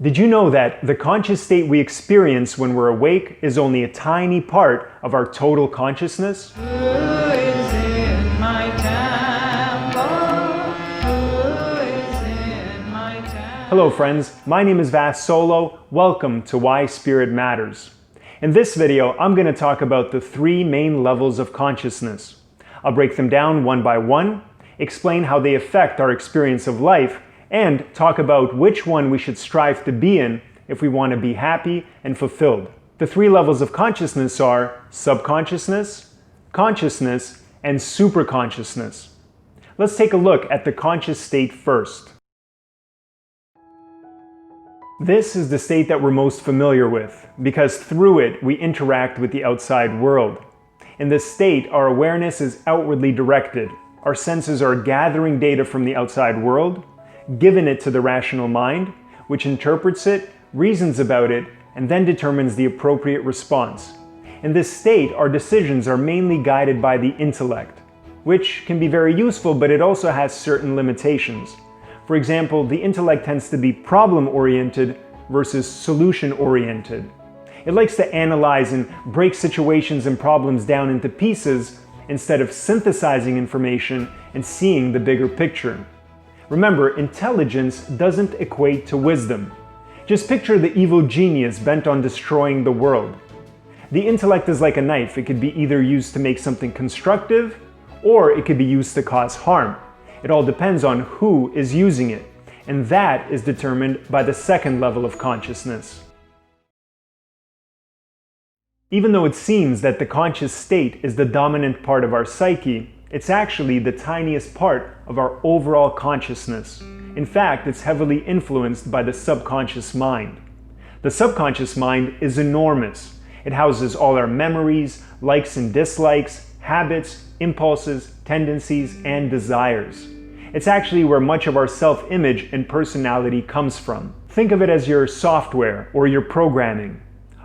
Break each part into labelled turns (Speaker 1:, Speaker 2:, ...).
Speaker 1: Did you know that the conscious state we experience when we're awake is only a tiny part of our total consciousness?
Speaker 2: Who is in my temple? Who is in my temple?
Speaker 1: Hello friends, my name is Vas Solo. Welcome to Why Spirit Matters. In this video, I'm going to talk about the three main levels of consciousness. I'll break them down one by one, explain how they affect our experience of life, and talk about which one we should strive to be in if we want to be happy and fulfilled. The three levels of consciousness are subconsciousness, consciousness, and superconsciousness. Let's take a look at the conscious state first. This is the state that we're most familiar with, because through it we interact with the outside world. In this state, our awareness is outwardly directed. Our senses are gathering data from the outside world, given it to the rational mind, which interprets it, reasons about it, and then determines the appropriate response. In this state, our decisions are mainly guided by the intellect, which can be very useful, but it also has certain limitations. For example, the intellect tends to be problem-oriented versus solution-oriented. It likes to analyze and break situations and problems down into pieces instead of synthesizing information and seeing the bigger picture. Remember, intelligence doesn't equate to wisdom. Just picture the evil genius bent on destroying the world. The intellect is like a knife. It could be either used to make something constructive, or it could be used to cause harm. It all depends on who is using it, and that is determined by the second level of consciousness. Even though it seems that the conscious state is the dominant part of our psyche, it's actually the tiniest part of our overall consciousness. In fact, it's heavily influenced by the subconscious mind. The subconscious mind is enormous. It houses all our memories, likes and dislikes, habits, impulses, tendencies, and desires. It's actually where much of our self-image and personality comes from. Think of it as your software or your programming.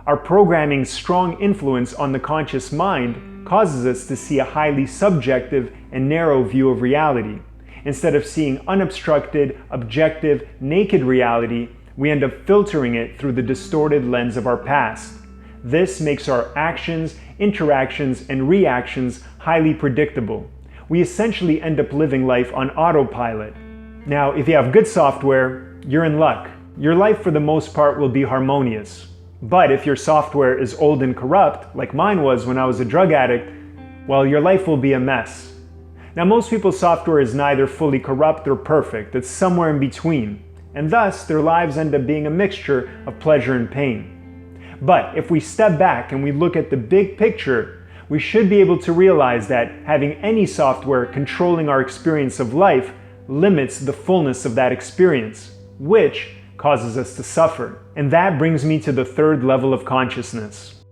Speaker 1: Our programming's strong influence on the conscious mind causes us to see a highly subjective and narrow view of reality. Instead of seeing unobstructed, objective, naked reality, we end up filtering it through the distorted lens of our past. This makes our actions, interactions, and reactions highly predictable. We essentially end up living life on autopilot. Now, if you have good software, you're in luck. Your life for the most part will be harmonious. But if your software is old and corrupt, like mine was when I was a drug addict, well, your life will be a mess. Now, most people's software is neither fully corrupt or perfect. It's somewhere in between. And thus, their lives end up being a mixture of pleasure and pain. But if we step back and we look at the big picture, we should be able to realize that having any software controlling our experience of life limits the fullness of that experience, which causes us to suffer. And that brings me to the third level of consciousness.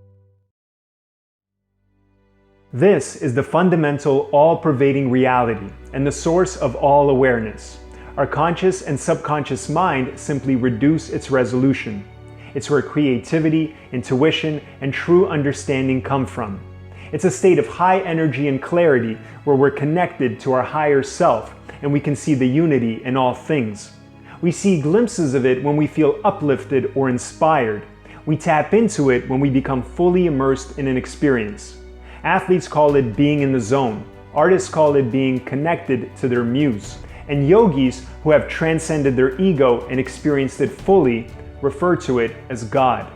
Speaker 1: This is the fundamental, all-pervading reality and the source of all awareness. Our conscious and subconscious mind simply reduce its resolution. It's where creativity, intuition, and true understanding come from. It's a state of high energy and clarity where we're connected to our higher self and we can see the unity in all things. We see glimpses of it when we feel uplifted or inspired. We tap into it when we become fully immersed in an experience. Athletes call it being in the zone. Artists call it being connected to their muse. And yogis who have transcended their ego and experienced it fully refer to it as God.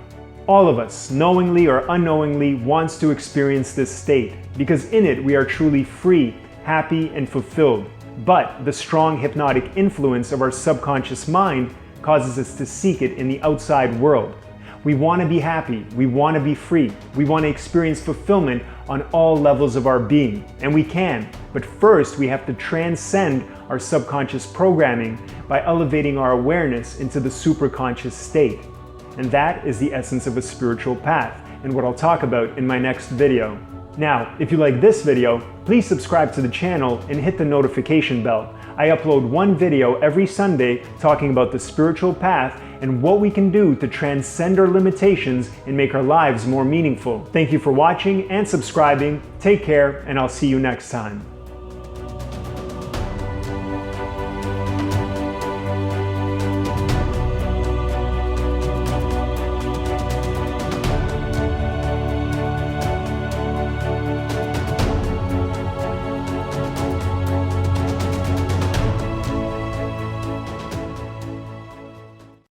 Speaker 1: All of us, knowingly or unknowingly, wants to experience this state because in it we are truly free, happy, and fulfilled. But the strong hypnotic influence of our subconscious mind causes us to seek it in the outside world. We want to be happy, we want to be free, we want to experience fulfillment on all levels of our being, and we can. But first we have to transcend our subconscious programming by elevating our awareness into the superconscious state. And that is the essence of a spiritual path, and what I'll talk about in my next video. Now, if you like this video, please subscribe to the channel and hit the notification bell. I upload one video every Sunday talking about the spiritual path and what we can do to transcend our limitations and make our lives more meaningful. Thank you for watching and subscribing. Take care, and I'll see you next time.